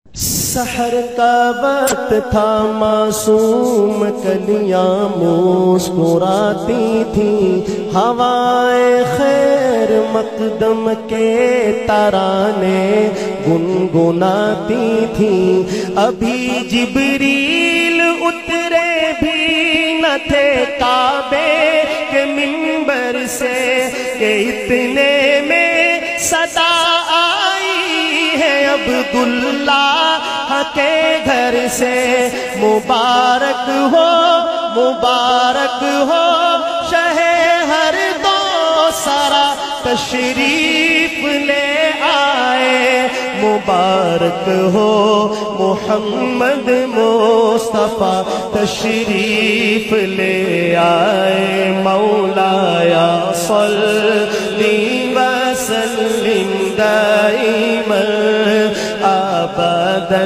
سحر کا وقت تھا، معصوم کلیاں مسکراتی تھیں، ہوائے خیر مقدم کے ترانے گنگناتی تھیں۔ ابھی جبریل اترے بھی نہ تھے کعبے کے منبر سے کہ اتنے میں صدا آئی ہے عبداللہ کے گھر سے۔ مبارک ہو شہ ہر دو سرا تشریف لے آئے، مبارک ہو محمد مصطفیٰ تشریف لے آئے۔ مولایا صلی وسلم دائما ابدا۔